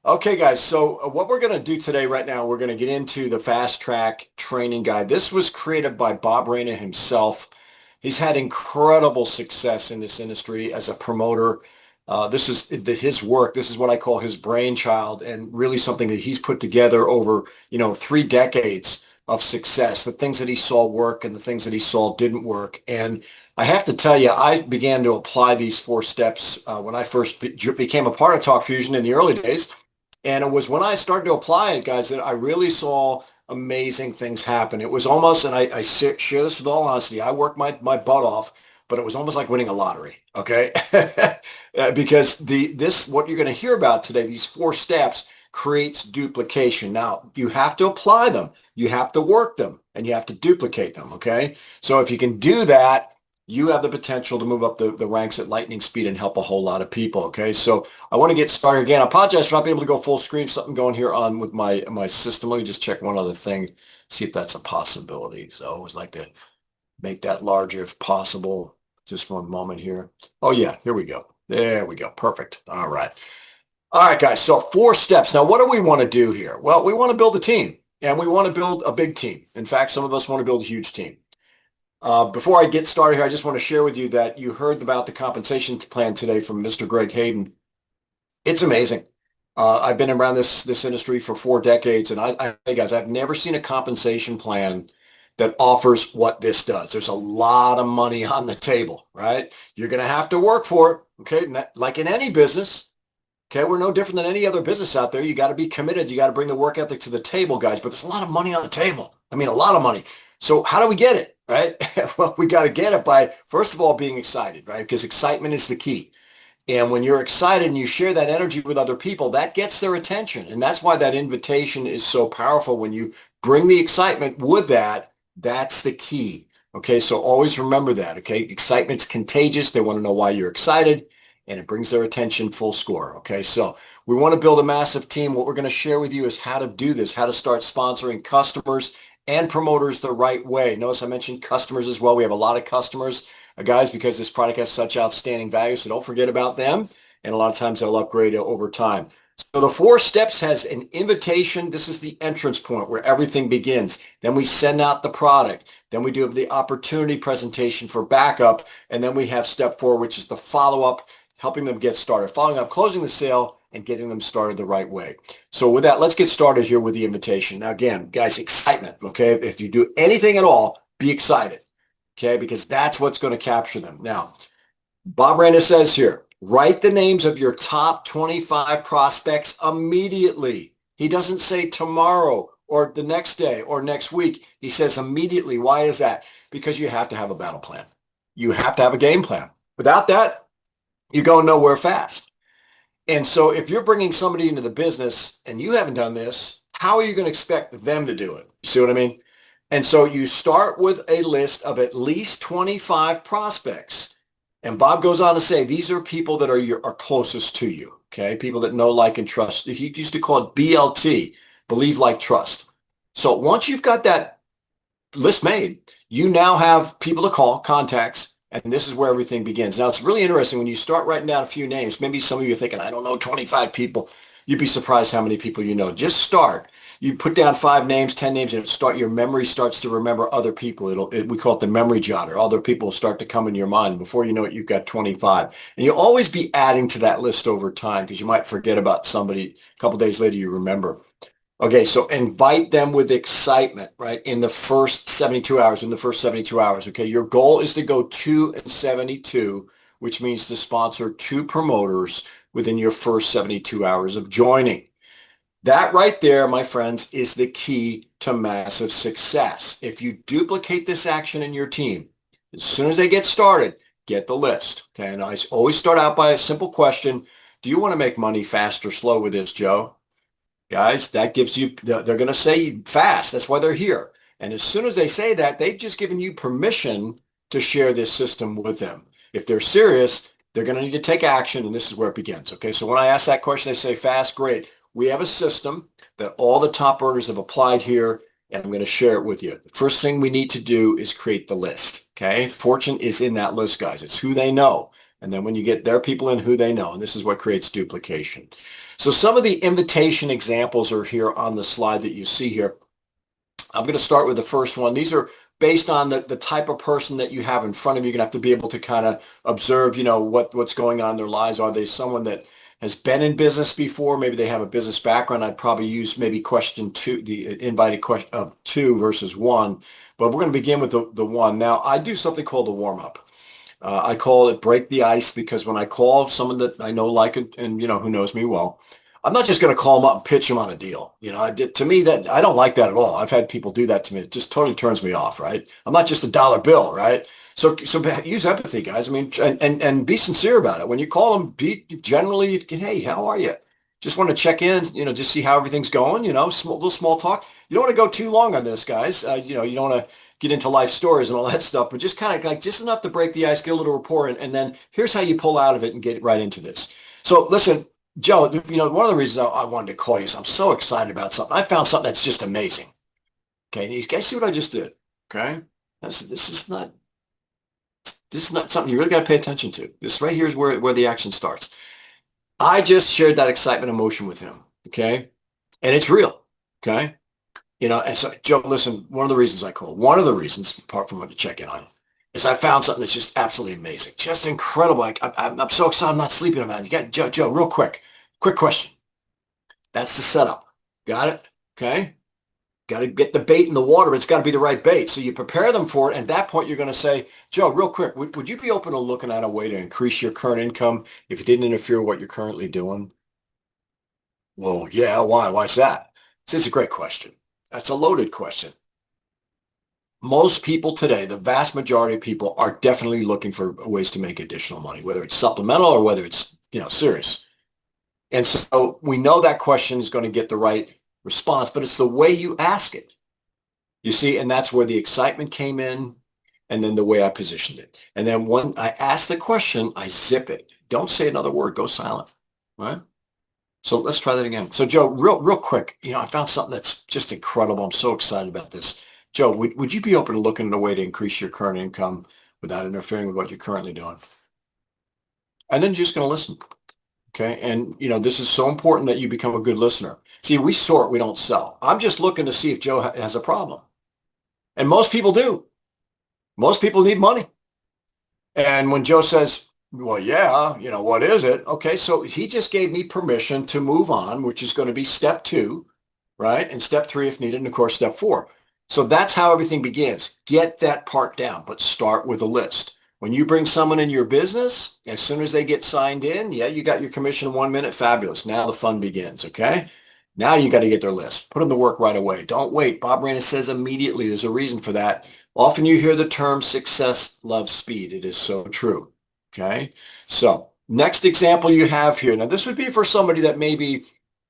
Okay, guys. So what we're going to do today, right now, we're going to get into the fast track training guide. This was created by Bob Reyna himself. He's had incredible success in this industry as a promoter. This is his work. This is what I call his brainchild, and really something that he's put together over, 3 decades of success. The things that he saw work and the things that he saw didn't work. And I have to tell you, I began to apply these 4 steps when I first became a part of Talk Fusion in the early days. And it was when I started to apply it, guys, that I really saw amazing things happen. It was almost, and I share this with all honesty, I worked my butt off, but it was almost like winning a lottery, okay? Because what you're going to hear about today, these 4 steps, creates duplication. Now, you have to apply them, you have to work them, and you have to duplicate them, okay? So if you can do that, you have the potential to move up the ranks at lightning speed and help a whole lot of people, okay? So I want to get started again. I apologize for not being able to go full screen. Something going here on with my system. Let me just check one other thing, see if that's a possibility. So I always like to make that larger if possible. Just one moment here. Oh yeah, here we go. There we go. Perfect. All right. All right, guys. So 4 steps. Now, what do we want to do here? Well, we want to build a team, and we want to build a big team. In fact, some of us want to build a huge team. Before I get started here, I just want to share with you that you heard about the compensation plan today from Mr. Greg Hayden. It's amazing. I've been around this industry for 4 decades, and hey guys, I've never seen a compensation plan that offers what this does. There's a lot of money on the table, right? You're going to have to work for it, okay? Like in any business, okay? We're no different than any other business out there. You got to be committed. You got to bring the work ethic to the table, guys. But there's a lot of money on the table. I mean, a lot of money. So how do we get it, right? Well, we got to get it by, first of all, being excited, right? Because excitement is the key. And when you're excited and you share that energy with other people, that gets their attention. And that's why that invitation is so powerful. When you bring the excitement with that, that's the key. Okay, so always remember that, okay? Excitement's contagious. They want to know why you're excited, and it brings their attention full score, okay? So we want to build a massive team. What we're going to share with you is how to do this, how to start sponsoring customers and promoters the right way. Notice I mentioned customers as well. We have a lot of customers, guys, because this product has such outstanding value. So don't forget about them. And a lot of times they'll upgrade over time. So the 4 steps has an invitation. This is the entrance point where everything begins. Then we send out the product. Then we do the opportunity presentation for backup. And then we have step 4, which is the follow-up, helping them get started, following up, closing the sale, and getting them started the right way. So with that, let's get started here with the invitation. Now, again, guys, excitement, okay? If you do anything at all, be excited, okay? Because that's what's going to capture them. Now, Bob Reyna says here, write the names of your top 25 prospects immediately. He doesn't say tomorrow or the next day or next week. He says immediately. Why is that? Because you have to have a battle plan. You have to have a game plan. Without that, you go nowhere fast. And so if you're bringing somebody into the business and you haven't done this, how are you going to expect them to do it? You see what I mean? And so you start with a list of at least 25 prospects. And Bob goes on to say, these are people that are closest to you, okay? People that know, like, and trust. He used to call it BLT, believe, like, trust. So once you've got that list made, you now have people to call, contacts, and this is where everything begins. Now, it's really interesting when you start writing down a few names. Maybe some of you are thinking, I don't know, 25 people. You'd be surprised how many people you know. Just start. You put down 5 names, 10 names, and your memory starts to remember other people. We call it the memory jotter. Other people will start to come in your mind. Before you know it, you've got 25. And you'll always be adding to that list over time because you might forget about somebody. A couple days later, you remember. Okay, so invite them with excitement, right? In the first 72 hours, okay? Your goal is to go 2 and 72, which means to sponsor 2 promoters within your first 72 hours of joining. That right there, my friends, is the key to massive success. If you duplicate this action in your team, as soon as they get started, get the list, okay? And I always start out by a simple question. Do you want to make money fast or slow with this, Joe? Guys, that gives you, they're going to say fast. That's why they're here. And as soon as they say that, they've just given you permission to share this system with them. If they're serious, they're going to need to take action, and this is where it begins. Okay, so when I ask that question, they say fast, great. We have a system that all the top earners have applied here, and I'm going to share it with you. The first thing we need to do is create the list. Okay, fortune is in that list, guys. It's who they know. And then when you get their people in who they know, and this is what creates duplication. So some of the invitation examples are here on the slide that you see here. I'm going to start with the first one. These are based on the type of person that you have in front of you. You're going to have to be able to kind of observe, what's going on in their lives. Are they someone that has been in business before? Maybe they have a business background. I'd probably use maybe question two, the invited question of two versus one. But we're going to begin with the one. Now, I do something called a warm-up. I call it break the ice, because when I call someone that I know, like, and who knows me well, I'm not just going to call them up and pitch them on a deal. To me, that I don't like that at all. I've had people do that to me. It just totally turns me off, right? I'm not just a dollar bill, right? So use empathy, guys. I mean, and be sincere about it. When you call them, generally, hey, how are you? Just want to check in, just see how everything's going, little small talk. You don't want to go too long on this, guys. You don't want to get into life stories and all that stuff, but just kind of like just enough to break the ice, get a little rapport, and then here's how you pull out of it and get right into this. So listen, Joe, one of the reasons I wanted to call you is I'm so excited about something. I found something that's just amazing. Okay, and you guys see what I just did? Okay, this is not something you really got to pay attention to. This right here is where the action starts. I just shared that excitement emotion with him. Okay, and it's real. Okay. And so, Joe, listen, one of the reasons, apart from what to check in on, is I found something that's just absolutely amazing, just incredible. I'm so excited, I'm not sleeping about it. You got Joe, real quick question. That's the setup. Got it? Okay. Got to get the bait in the water, but it's got to be the right bait. So you prepare them for it. And at that point, you're going to say, Joe, real quick, would you be open to looking at a way to increase your current income if it didn't interfere with what you're currently doing? Well, yeah. Why? Why's that? It's a great question. That's a loaded question. Most people today, the vast majority of people, are definitely looking for ways to make additional money, whether it's supplemental or whether it's, serious. And so we know that question is going to get the right response, but it's the way you ask it. You see, and that's where the excitement came in, and then the way I positioned it. And then when I ask the question, I zip it. Don't say another word. Go silent, right? So let's try that again. So Joe, real quick, I found something that's just incredible. I'm so excited about this. Joe, would you be open to looking at a way to increase your current income without interfering with what you're currently doing? And then you're just going to listen. Okay. And, this is so important that you become a good listener. See, we sort, we don't sell. I'm just looking to see if Joe has a problem. And most people do. Most people need money. And when Joe says, well, yeah, what is it? Okay, so he just gave me permission to move on, which is going to be step 2, right? And step 3 if needed, and of course, step 4. So that's how everything begins. Get that part down, but start with a list. When you bring someone in your business, as soon as they get signed in, yeah, you got your commission in 1 minute, fabulous. Now the fun begins, okay? Now you got to get their list. Put them to work right away. Don't wait. Bob Reyna says immediately. There's a reason for that. Often you hear the term success loves speed. It is so true. Okay, so next example you have here. Now this would be for somebody that maybe,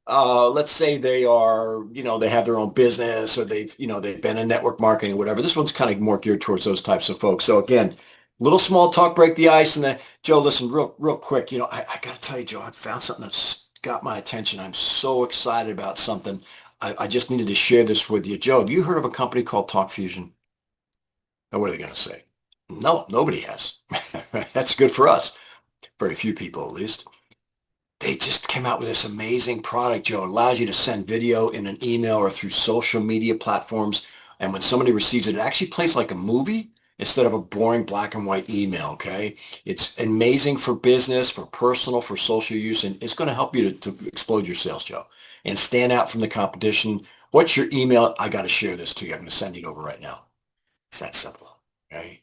let's say they are, they have their own business, or they've been in network marketing or whatever. This one's kind of more geared towards those types of folks. So again, little small talk, break the ice, and then Joe, listen, real quick. I got to tell you, Joe, I found something that's got my attention. I'm so excited about something. I just needed to share this with you, Joe. Have you heard of a company called Talk Fusion? Now, what are they going to say? No, nobody has. That's good for us. Very few people, at least. They just came out with this amazing product, Joe. It allows you to send video in an email or through social media platforms. And when somebody receives it, it actually plays like a movie instead of a boring black and white email, okay? It's amazing for business, for personal, for social use, and it's going to help you to explode your sales, Joe, and stand out from the competition. What's your email? I got to share this to you. I'm going to send it over right now. It's that simple, okay?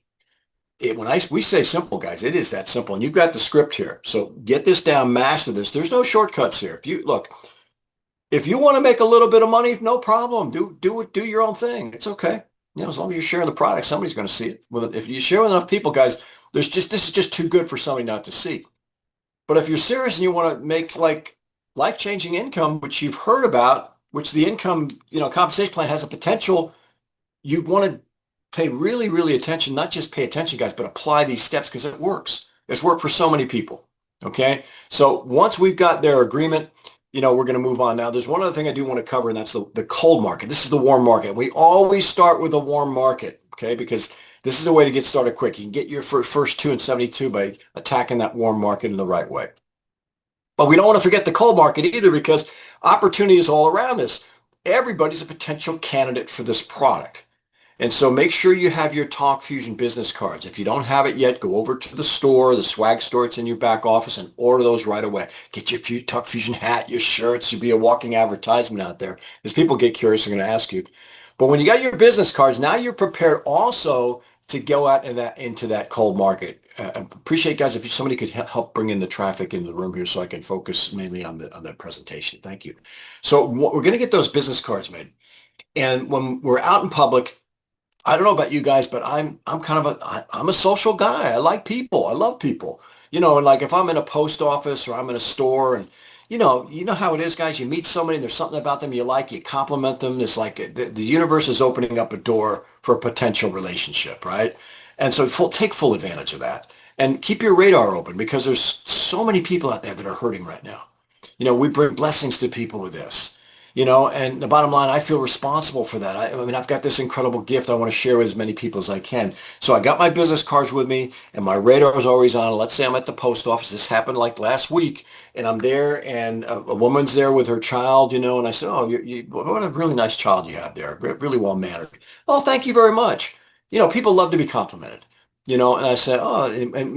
We say simple, guys, it is that simple. And you've got the script here. So get this down, master this. There's no shortcuts here. If you want to make a little bit of money, no problem. Do your own thing. It's okay. As long as you're sharing the product, somebody's going to see it. Well, if you share with enough people, guys, this is just too good for somebody not to see. But if you're serious and you want to make like life-changing income, which you've heard about, which the income, compensation plan has a potential, you want to pay really, really attention, not just pay attention, guys, but apply these steps because it works. It's worked for so many people. Okay. So once we've got their agreement, we're going to move on. Now, there's one other thing I do want to cover, and that's the cold market. This is the warm market. We always start with a warm market, okay, because This is the way to get started quick. You can get your first 2 in 72 by attacking that warm market in the right way. But we don't want to forget the cold market either, because opportunity is all around us. Everybody's a potential candidate for this product. And so make sure you have your Talk Fusion business cards. If you don't have it yet, go over to the store, the swag store. It's in your back office, and order those right away. Get your Talk Fusion hat, your shirts. You'll be a walking advertisement out there. As people get curious, they're going to ask you. But when you got your business cards, now you're prepared also to go out into that cold market. Appreciate, guys, if somebody could help bring in the traffic into the room here so I can focus mainly on the presentation. Thank you. So we're going to get those business cards made. And when we're out in public, I don't know about you guys, but I'm a social guy. I like people. I love people. And like if I'm in a post office or I'm in a store, and you know how it is, guys. You meet somebody and there's something about them you like, you compliment them. It's like the universe is opening up a door for a potential relationship, right? And so take full advantage of that and keep your radar open, because there's so many people out there that are hurting right now. We bring blessings to people with this. And the bottom line, I feel responsible for that. I mean, I've got this incredible gift I want to share with as many people as I can. So I got my business cards with me, and my radar is always on. Let's say I'm at the post office. This happened like last week, and I'm there, and a woman's there with her child, and I said, oh, what a really nice child you have there. Really well mannered. Oh, thank you very much. People love to be complimented. And I said, oh, and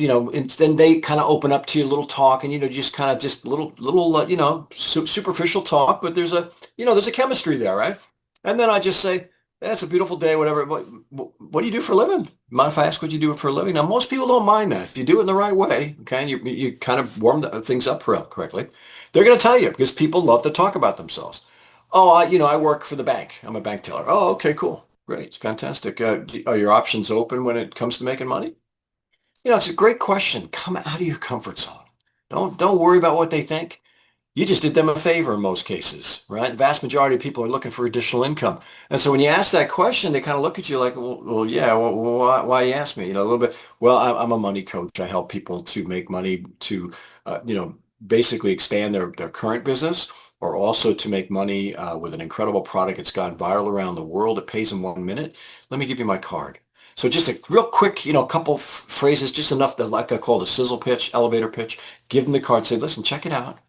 then they kind of open up to you, a little talk, and, just kind of just little, superficial talk, but there's a chemistry there, right? And then I just say, that's a beautiful day, whatever. What do you do for a living? Mind if I ask what you do for a living? Now, most people don't mind that. If you do it in the right way, okay, and you kind of warm things up correctly, they're going to tell you, because people love to talk about themselves. Oh, I work for the bank. I'm a bank teller. Oh, okay, cool. Great. Fantastic. Are your options open when it comes to making money? It's a great question. Come out of your comfort zone. Don't worry about what they think. You just did them a favor in most cases, right? The vast majority of people are looking for additional income. And so when you ask that question, they kind of look at you like, well yeah, why you ask me? A little bit, well, I'm a money coach. I help people to make money to, basically expand their current business, or also to make money with an incredible product that's gone viral around the world. It pays in 1 minute. Let me give you my card. So just a real quick, couple phrases, just enough that, like I call the sizzle pitch, elevator pitch. Give them the card. Say, listen, check it out.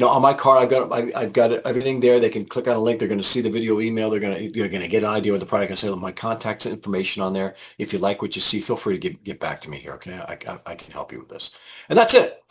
On my card, I've got everything there. They can click on a link. They're going to see the video email. They're going to get an idea of the product. I say, my contact information on there. If you like what you see, feel free to get back to me here. Okay, I can help you with this, and that's it.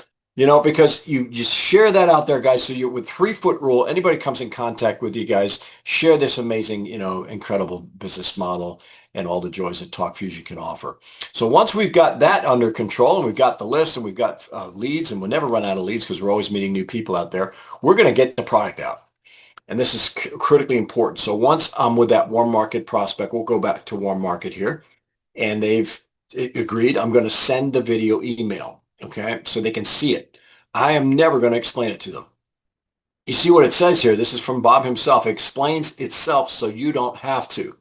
Because you just share that out there, guys. So with 3-foot rule, anybody comes in contact with you guys, share this amazing, incredible business model and all the joys that Talk Fusion can offer. So once we've got that under control, and we've got the list, and we've got leads, and we'll never run out of leads because we're always meeting new people out there, we're going to get the product out. And this is critically important. So once I'm with that warm market prospect, we'll go back to warm market here, and they've agreed, I'm going to send the video email. Okay, so they can see it. I am never going to explain it to them. You see what it says here? This is from Bob himself. It explains itself so you don't have to.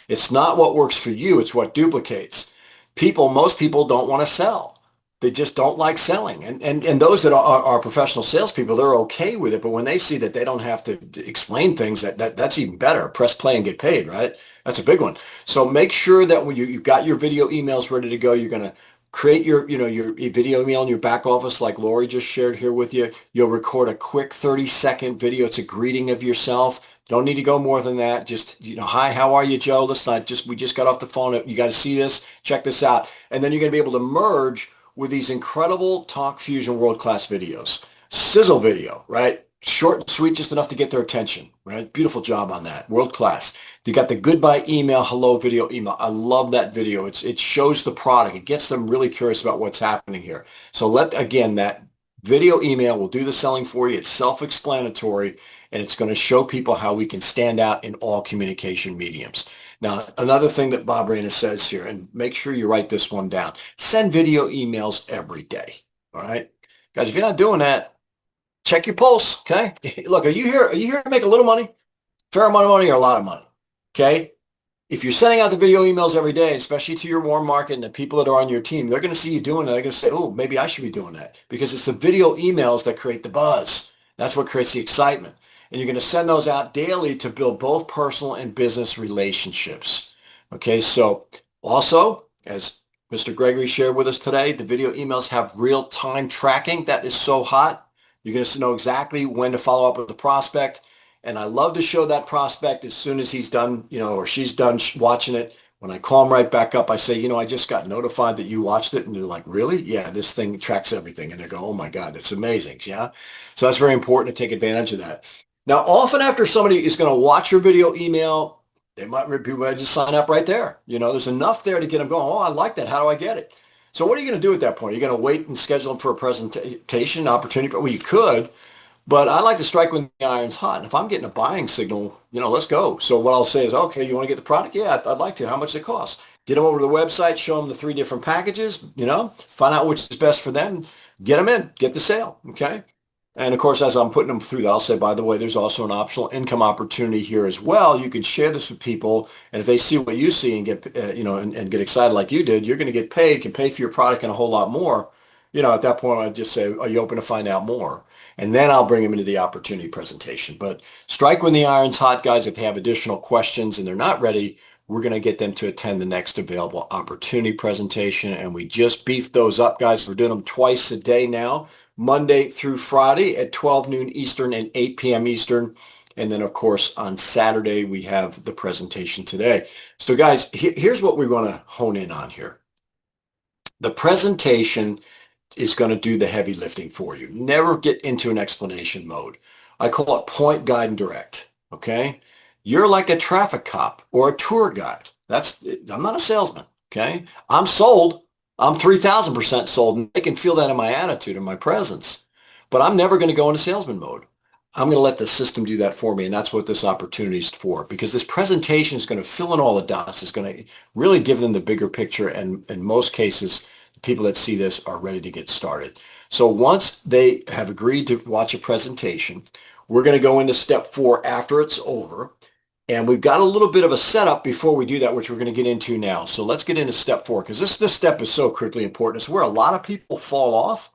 It's not what works for you. It's what duplicates. Most people don't want to sell. They just don't like selling. And those that are professional salespeople, they're okay with it. But when they see that they don't have to explain things, that's even better. Press play and get paid, right? That's a big one. So make sure that when you've got your video emails ready to go, you're going to create your video email in your back office like Lori just shared here with you. You'll record a quick 30-second video. It's a greeting of yourself. Don't need to go more than that. Just, hi, how are you, Joe? Listen, we just got off the phone. You got to see this. Check this out. And then you're going to be able to merge with these incredible Talk Fusion world-class videos. Sizzle video, right? Short and sweet, just enough to get their attention, right? Beautiful job on that. World-class. You got the goodbye email, hello video email. I love that video. It shows the product. It gets them really curious about what's happening here. So again, that video email will do the selling for you. It's self-explanatory, and it's going to show people how we can stand out in all communication mediums. Now, another thing that Bob Reyna says here, and make sure you write this one down, send video emails every day. All right, guys, if you're not doing that, check your pulse. Okay. Look, are you here to make a little money, fair amount of money, or a lot of money? Okay. If you're sending out the video emails every day, especially to your warm market and the people that are on your team, they're going to see you doing it. They're going to say, oh, maybe I should be doing that, because it's the video emails that create the buzz. That's what creates the excitement. And you're going to send those out daily to build both personal and business relationships. Okay. So also, As Mr. Gregory shared with us today, the video emails have real-time tracking. That is so hot. You're going to know exactly when to follow up with the prospect. And I love to show that prospect as soon as he's done, or she's done watching it. When I call them right back up, I say, I just got notified that you watched it. And they're like, really? Yeah, this thing tracks everything. And they go, oh my God, it's amazing. Yeah. So that's very important to take advantage of that. Now, often after somebody is going to watch your video email, they might be ready to sign up right there. There's enough there to get them going. Oh, I like that. How do I get it? So what are you going to do at that point? Are you going to wait and schedule them for a presentation opportunity? Well, you could, but I like to strike when the iron's hot. And if I'm getting a buying signal, let's go. So what I'll say is, okay, you want to get the product? Yeah, I'd like to. How much does it cost? Get them over to the website, show them the 3 different packages, find out which is best for them, get them in, get the sale. Okay. And of course, as I'm putting them through that, I'll say, by the way, there's also an optional income opportunity here as well. You can share this with people. And if they see what you see and get, and get excited like you did, you're going to get paid, can pay for your product and a whole lot more. At that point, I'd just say, are you open to find out more? And then I'll bring them into the opportunity presentation. But strike when the iron's hot, guys. If they have additional questions and they're not ready, we're going to get them to attend the next available opportunity presentation. And we just beefed those up, guys. We're doing them twice a day now, Monday through Friday at 12 noon Eastern and 8 p.m. Eastern. And then, of course, on Saturday, we have the presentation today. So, guys, here's what we're going to hone in on here. The presentation is going to do the heavy lifting for you. Never get into an explanation mode. I call it point, guide, and direct. Okay? You're like a traffic cop or a tour guide. I'm not a salesman. Okay? I'm sold. I'm 3,000% sold, and they can feel that in my attitude and my presence. But I'm never going to go into salesman mode. I'm going to let the system do that for me, and that's what this opportunity is for, because this presentation is going to fill in all the dots. It's going to really give them the bigger picture, and in most cases, the people that see this are ready to get started. So once they have agreed to watch a presentation, we're going to go into step 4 after it's over. And we've got a little bit of a setup before we do that, which we're going to get into now. So let's get into step 4, because this step is so critically important. It's where a lot of people fall off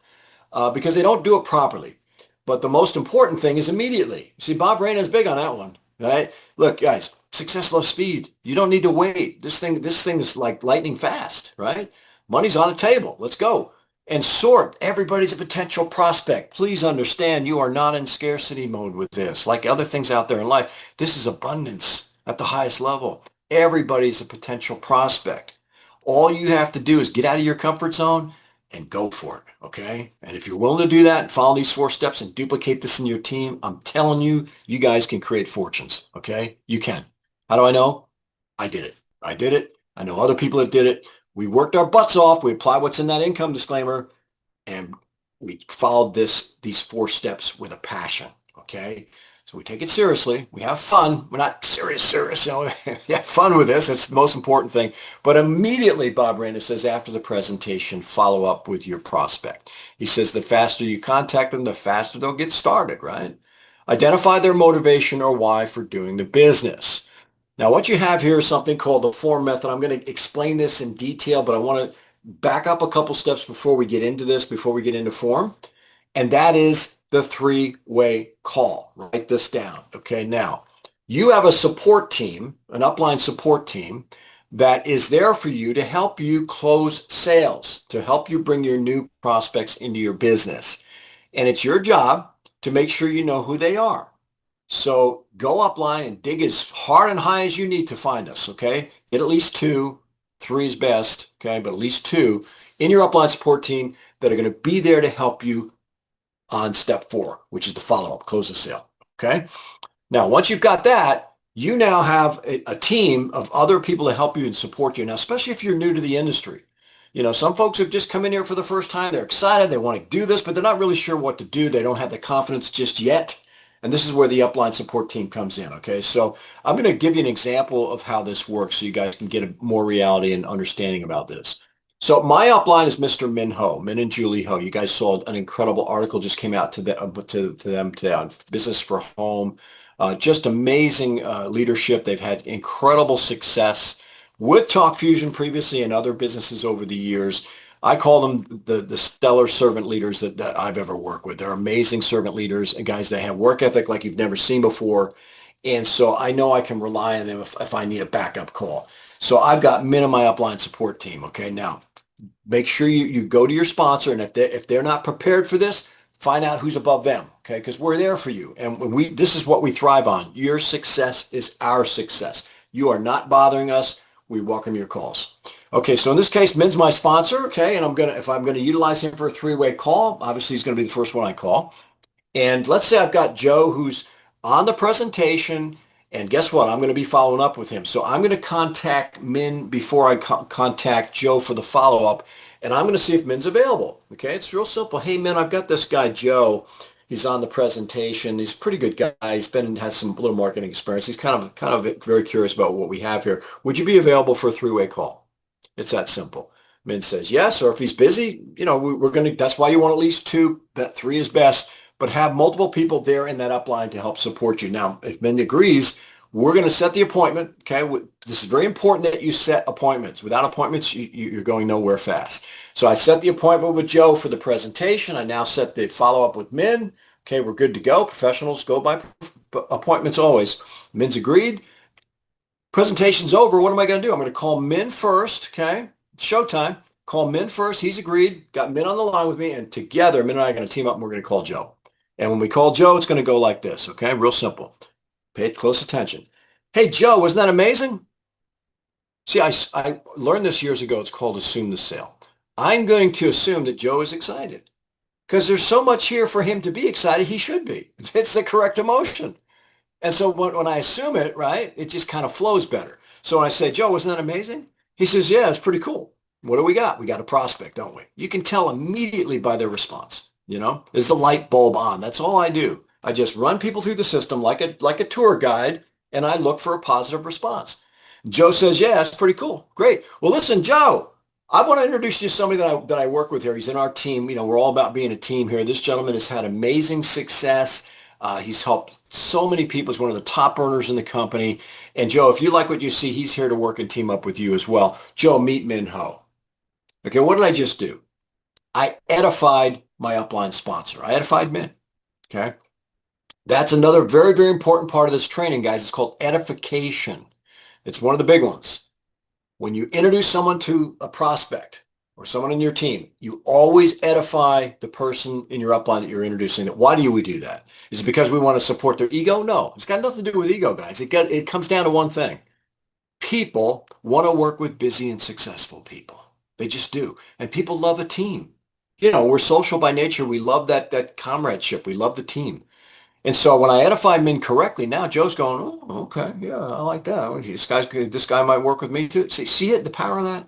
because they don't do it properly. But the most important thing is immediately. See, Bob Reyna is big on that one, right? Look, guys, success loves speed. You don't need to wait. This thing is like lightning fast, right? Money's on the table. Let's go. And sort. Everybody's a potential prospect. Please understand you are not in scarcity mode with this. Like other things out there in life, this is abundance at the highest level. Everybody's a potential prospect. All you have to do is get out of your comfort zone and go for it, okay? And if you're willing to do that and follow these 4 steps and duplicate this in your team, I'm telling you, you guys can create fortunes, okay? You can. How do I know? I did it. I did it. I know other people that did it. We worked our butts off. We applied what's in that income disclaimer, and we followed these 4 steps with a passion, okay? So we take it seriously. We have fun. We're not serious. We have fun with this. That's the most important thing. But immediately, Bob Reyna says, after the presentation, follow up with your prospect. He says the faster you contact them, the faster they'll get started, right? Identify their motivation or why for doing the business. Now, what you have here is something called the FORM method. I'm going to explain this in detail, but I want to back up a couple steps before we get into this, before we get into FORM. And that is the 3-way call. Write this down. Okay. Now, you have a support team, an upline support team that is there for you to help you close sales, to help you bring your new prospects into your business. And it's your job to make sure you know who they are. So go upline and dig as hard and high as you need to find us. Okay. Get at least 2, 3 is best. Okay. But at least 2 in your upline support team that are going to be there to help you on step 4, which is the follow-up, close the sale. Okay. Now, once you've got that, you now have a team of other people to help you and support you. Now, especially if you're new to the industry, some folks have just come in here for the first time. They're excited. They want to do this, but they're not really sure what to do. They don't have the confidence just yet. And this is where the upline support team comes in. Okay. So I'm going to give you an example of how this works so you guys can get a more reality and understanding about this. So my upline is Mr. Min Ho, Min and Julie Ho. You guys saw an incredible article just came out to them today on Business for Home. Just amazing leadership. They've had incredible success with TalkFusion previously and other businesses over the years. I call them the stellar servant leaders that I've ever worked with. They're amazing servant leaders and guys that have work ethic like you've never seen before. And so I know I can rely on them if I need a backup call. So I've got Min on my upline support team. Okay, now make sure you go to your sponsor, and if they're not prepared for this, find out who's above them. Okay, because we're there for you, and this is what we thrive on. Your success is our success. You are not bothering us. We welcome your calls. Okay, so in this case, Min's my sponsor. Okay, and if I'm gonna utilize him for a three-way call, obviously he's gonna be the first one I call. And let's say I've got Joe who's on the presentation, and guess what? I'm going to be following up with him. So I'm going to contact Min before I contact Joe for the follow-up, and I'm going to see if Min's available. Okay, it's real simple. Hey, Min, I've got this guy, Joe. He's on the presentation. He's a pretty good guy. Has some little marketing experience. He's kind of very curious about what we have here. Would you be available for a three-way call? It's that simple. Min says yes, or if he's busy, we're going to, that's why you want at least two. That three is best. But have multiple people there in that upline to help support you. Now, if Min agrees, we're going to set the appointment. Okay, this is very important that you set appointments. Without appointments, you're going nowhere fast. So I set the appointment with Joe for the presentation. I now set the follow-up with Min. Okay, we're good to go. Professionals go by appointments always. Min's agreed. Presentation's over. What am I going to do? I'm going to call Min first. Okay, showtime. Call Min first. He's agreed. Got Min on the line with me, and together, Min and I are going to team up, and we're going to call Joe. And when we call Joe, it's going to go like this, okay? Real simple. Pay close attention. Hey, Joe, wasn't that amazing? See, I learned this years ago. It's called assume the sale. I'm going to assume that Joe is excited because there's so much here for him to be excited. He should be. It's the correct emotion. And so when I assume it, right, it just kind of flows better. So when I say, Joe, wasn't that amazing? He says, yeah, it's pretty cool. What do we got? We got a prospect, don't we? You can tell immediately by their response. Is the light bulb on? That's all I do. I just run people through the system like a tour guide, and I look for a positive response. Joe says, yeah, that's pretty cool. Great. Well, listen, Joe, I want to introduce you to somebody that I work with here. He's in our team. We're all about being a team here. This gentleman has had amazing success. He's helped so many people. He's one of the top earners in the company. And Joe, if you like what you see, he's here to work and team up with you as well. Joe, meet Min Ho. Okay, what did I just do? I edified my upline sponsor. I edified Min. Okay. That's another very, very important part of this training, guys. It's called edification. It's one of the big ones. When you introduce someone to a prospect or someone in your team, you always edify the person in your upline that you're introducing. Why do we do that? Is it because we want to support their ego? No, it's got nothing to do with ego, guys. It comes down to one thing. People want to work with busy and successful people. They just do. And people love a team. We're social by nature. We love that comradeship. We love the team. And so when I edify Min correctly, now Joe's going, oh, okay, yeah, I like that. This guy might work with me too. See it, the power of that?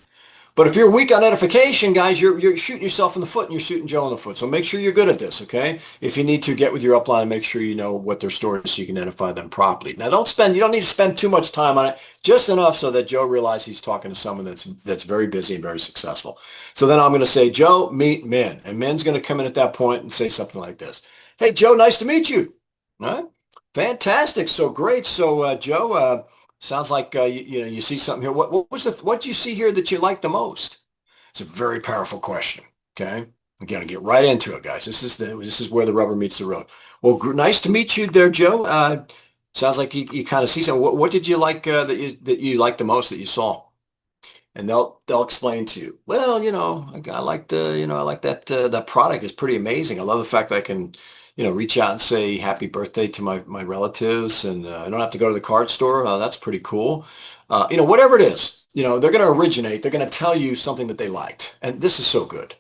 But if you're weak on edification, guys, you're shooting yourself in the foot and you're shooting Joe in the foot. So make sure you're good at this, okay? If you need to, get with your upline and make sure you know what their story is so you can edify them properly. Now, you don't need to spend too much time on it, just enough so that Joe realizes he's talking to someone that's very busy and very successful. So then I'm going to say, Joe, meet Min. And Min's going to come in at that point and say something like this. Hey, Joe, nice to meet you. All right. Fantastic. So great. So Joe, sounds like you see something here. What do you see here that you like the most? It's a very powerful question. Okay, I'm gonna get right into it, guys. This is where the rubber meets the road. Well, nice to meet you there, Joe. Sounds like you kind of see something. What did you like that you liked the most that you saw? And they'll explain to you. Well, I like that product is pretty amazing. I love the fact that I can reach out and say happy birthday to my relatives, and I don't have to go to the card store. That's pretty cool. Whatever it is, they're going to originate. They're going to tell you something that they liked. And this is so good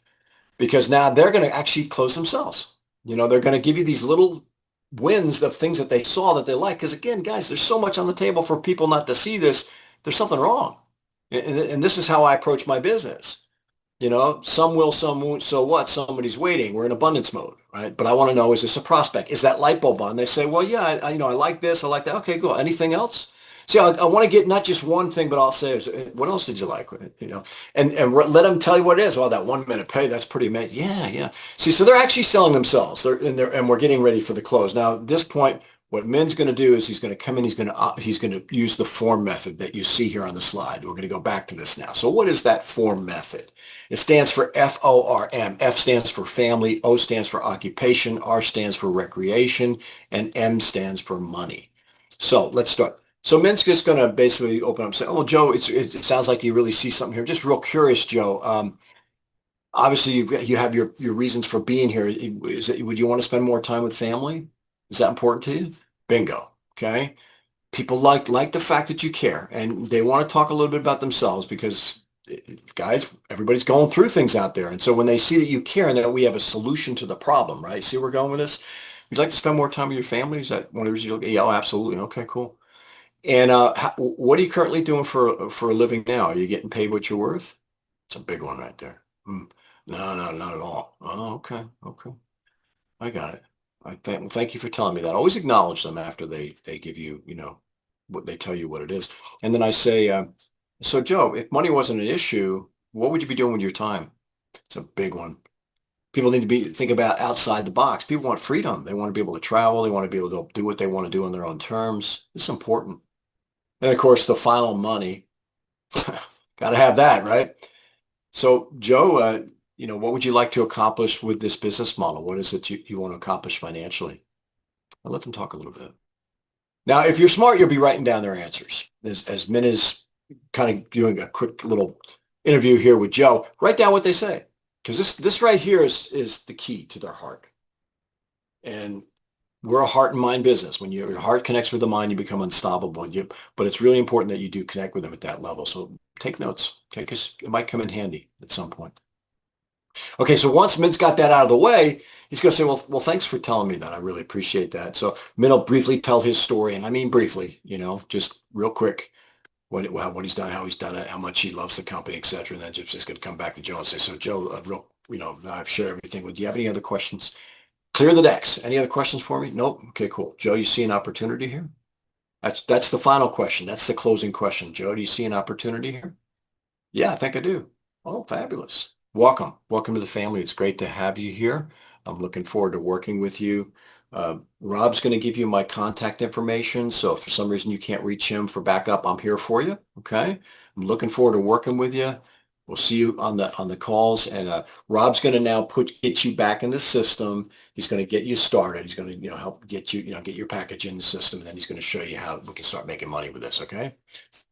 because now they're going to actually close themselves. They're going to give you these little wins of things that they saw that they like. Because again, guys, there's so much on the table for people not to see this. There's something wrong. And this is how I approach my business. Some will, some won't. So what? Somebody's waiting. We're in abundance mode, right? But I want to know, is this a prospect? Is that light bulb on? They say, well, yeah, I like this. I like that. Okay, cool. Anything else? See, I want to get not just one thing, but I'll say, what else did you like? And let them tell you what it is. Well, that 1 minute pay, that's pretty amazing. Yeah. See, so they're actually selling themselves. And we're getting ready for the close. Now, at this point, what Min's going to do is he's going to come in. He's going to use the form method that you see here on the slide. We're going to go back to this now. So what is that form method? It stands for FORM. F stands for family, O stands for occupation, R stands for recreation, and M stands for money. So let's start. So Min's just going to basically open up and say, oh, well, Joe, it sounds like you really see something here. Just real curious, Joe. Obviously, you have your reasons for being here. Would you want to spend more time with family? Is that important to you? Bingo. Okay. People like the fact that you care, and they want to talk a little bit about themselves because, guys, everybody's going through things out there. And so when they see that you care and that we have a solution to the problem, right? See where we're going with this? You'd like to spend more time with your family? Is that one of the reasons you look? Yeah, oh, absolutely. Okay, cool. And what are you currently doing for a living now? Are you getting paid what you're worth? It's a big one right there. Hmm. No, no, not at all. Oh, okay, okay. I got it. Well, thank you for telling me that. Always acknowledge them after they give you, what they tell you what it is. And then I say, so Joe, if money wasn't an issue, what would you be doing with your time? It's a big one. People need to think about outside the box. People want freedom. They want to be able to travel. They want to be able to do what they want to do on their own terms. It's important. And of course, the final money, got to have that, right? So, Joe, what would you like to accomplish with this business model? What is it you want to accomplish financially? I'll let them talk a little bit. Now, if you're smart, you'll be writing down their answers. As Min is kind of doing a quick little interview here with Joe, write down what they say. Because this right here is the key to their heart. And we're a heart and mind business. When your heart connects with the mind, you become unstoppable. But it's really important that you do connect with them at that level. So take notes, okay? Because it might come in handy at some point. Okay, so once Min's got that out of the way, he's going to say, well, thanks for telling me that. I really appreciate that. So Min will briefly tell his story, and I mean briefly, just real quick, what he's done, how he's done it, how much he loves the company, et cetera. And then just going to come back to Joe and say, so Joe, I've shared everything with you. Do you have any other questions? Clear the decks. Any other questions for me? Nope. Okay, cool. Joe, you see an opportunity here? That's the final question. That's the closing question. Joe, do you see an opportunity here? Yeah, I think I do. Oh, fabulous. Welcome. Welcome to the family. It's great to have you here. I'm looking forward to working with you. Rob's going to give you my contact information. So if for some reason you can't reach him for backup, I'm here for you. Okay. I'm looking forward to working with you. We'll see you on the calls. And Rob's going to now get you back in the system. He's going to get you started. He's going to help get you get your package in the system, and then he's going to show you how we can start making money with this. Okay.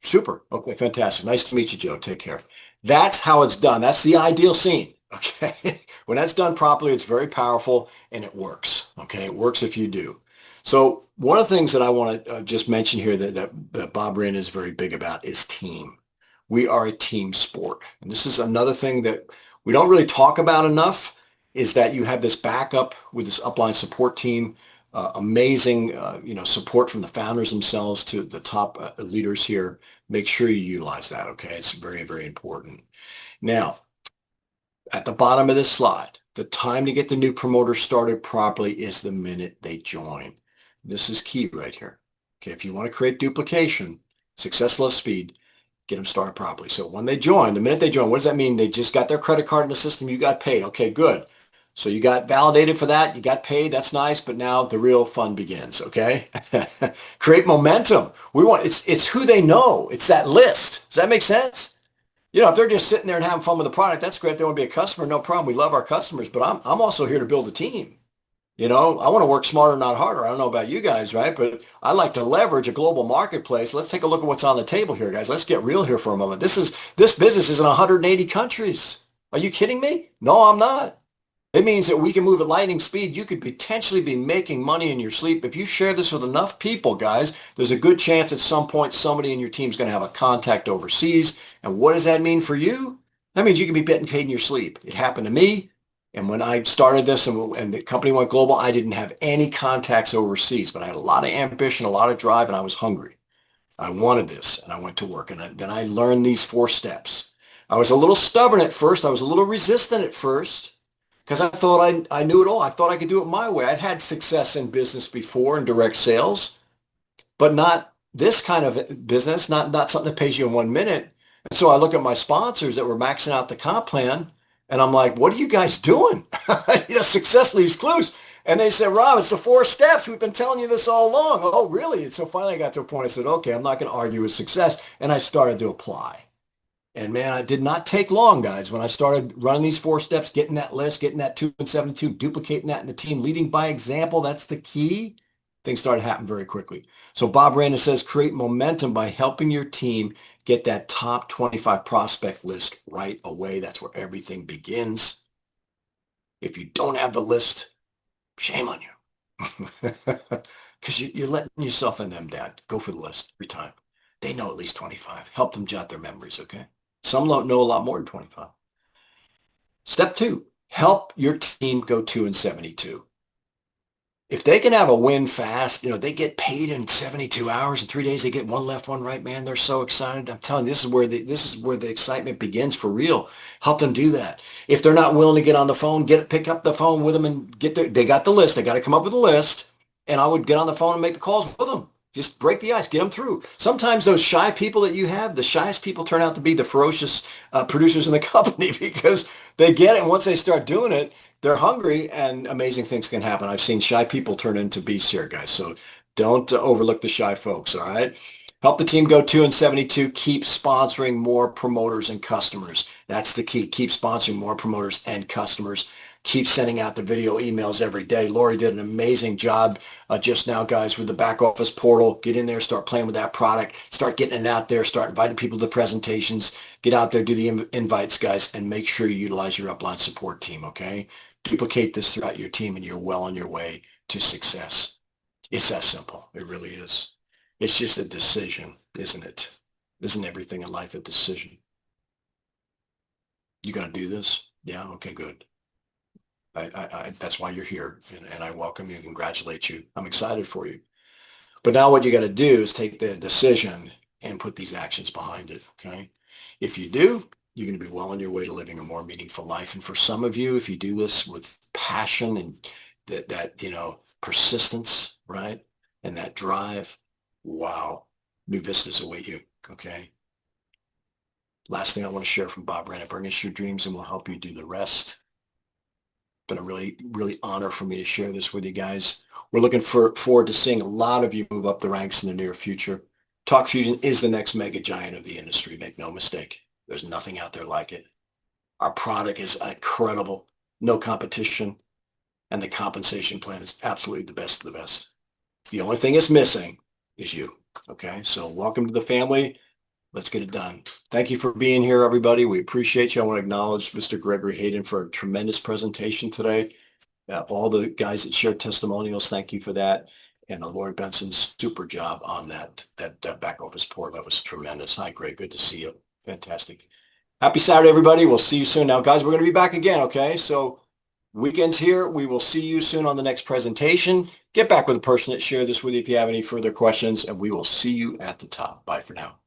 Super. Okay. Fantastic. Nice to meet you, Joe. Take care. That's how it's done. That's the ideal scene. Okay. When that's done properly, it's very powerful and it works. Okay. It works if you do. So one of the things that I want to just mention here that Bob Reyna is very big about is team. We are a team sport. And this is another thing that we don't really talk about enough, is that you have this backup with this upline support team, amazing, support from the founders themselves to the top leaders here. Make sure you utilize that. Okay. It's very, very important. Now, at the bottom of this slide, the time to get the new promoter started properly is the minute they join. This is key right here. Okay. If you want to create duplication, success loves speed, get them started properly. So when they join, the minute they join, what does that mean? They just got their credit card in the system. You got paid. Okay, good. So you got validated for that. You got paid. That's nice. But now the real fun begins. Okay. Create momentum. It's who they know. It's that list. Does that make sense? If they're just sitting there and having fun with the product, that's great. If they want to be a customer, no problem. We love our customers, but I'm also here to build a team. I want to work smarter, not harder. I don't know about you guys, right? But I like to leverage a global marketplace. Let's take a look at what's on the table here, guys. Let's get real here for a moment. This business is in 180 countries. Are you kidding me? No, I'm not. It means that we can move at lightning speed. You could potentially be making money in your sleep. If you share this with enough people, guys, there's a good chance at some point somebody in your team is going to have a contact overseas. And what does that mean for you? That means you can be getting paid in your sleep. It happened to me. And when I started this and the company went global, I didn't have any contacts overseas, but I had a lot of ambition, a lot of drive, and I was hungry. I wanted this, and I went to work. And then I learned these 4 steps. I was a little stubborn at first. I was a little resistant at first because I thought I knew it all. I thought I could do it my way. I'd had success in business before in direct sales, but not this kind of business, not something that pays you in 1 minute. And so I look at my sponsors that were maxing out the comp plan, and I'm like, what are you guys doing? Success leaves clues. And they said, Rob, it's the 4 steps. We've been telling you this all along. Oh, really? And so finally I got to a point. I said, okay, I'm not going to argue with success. And I started to apply. And man, it did not take long, guys. When I started running these 4 steps, getting that list, getting that 2 and 72, duplicating that in the team, leading by example, that's the key. things started happening very quickly. So Bob Brandon says, create momentum by helping your team get that top 25 prospect list right away. That's where everything begins. If you don't have the list, shame on you. Because you're letting yourself and them down. Go for the list every time. They know at least 25. Help them jot their memories, okay? Some know a lot more than 25. Step 2, help your team go 2-72. If they can have a win fast, they get paid in 72 hours. In 3 days, they get one left, one right, man. They're so excited. I'm telling you, this is where the excitement begins for real. Help them do that. If they're not willing to get on the phone, pick up the phone with them and they got the list. They got to come up with a list. And I would get on the phone and make the calls with them. Just break the ice, get them through. Sometimes those shy people that you have, the shyest people turn out to be the ferocious producers in the company because they get it. And once they start doing it, they're hungry and amazing things can happen. I've seen shy people turn into beasts here, guys. So don't overlook the shy folks, all right? Help the team go 2-72. Keep sponsoring more promoters and customers. That's the key. Keep sponsoring more promoters and customers. Keep sending out the video emails every day. Lori did an amazing job just now, guys, with the back office portal. Get in there, start playing with that product, start getting it out there, start inviting people to presentations, get out there, do the invites, guys, and make sure you utilize your upline support team, okay? Duplicate this throughout your team and you're well on your way to success. It's that simple. It really is. It's just a decision, isn't it? Isn't everything in life a decision? You gonna do this? Yeah, okay, good. That's why you're here, and I welcome you and congratulate you. I'm excited for you. But now what you got to do is take the decision and put these actions behind it, okay? If you do, you're going to be well on your way to living a more meaningful life. And for some of you, if you do this with passion and that persistence, right? And that drive, wow, new vistas await you, okay? Last thing I want to share from Bob Brandon, bring us your dreams and we'll help you do the rest. Been a really, really honor for me to share this with you guys. We're looking forward to seeing a lot of you move up the ranks in the near future. Talk Fusion is the next mega giant of the industry. Make no mistake. There's nothing out there like it. Our product is incredible. No competition. And the compensation plan is absolutely the best of the best. The only thing it's missing is you. Okay. So welcome to the family. Let's get it done. Thank you for being here, everybody. We appreciate you. I want to acknowledge Mr. Gregory Hayden for a tremendous presentation today. All the guys that shared testimonials, thank you for that. And Lori Benson's super job on that back office port. That was tremendous. Hi, Greg. Good to see you. Fantastic. Happy Saturday, everybody. We'll see you soon. Now, guys, we're going to be back again, okay? So weekend's here. We will see you soon on the next presentation. Get back with the person that shared this with you if you have any further questions, and we will see you at the top. Bye for now.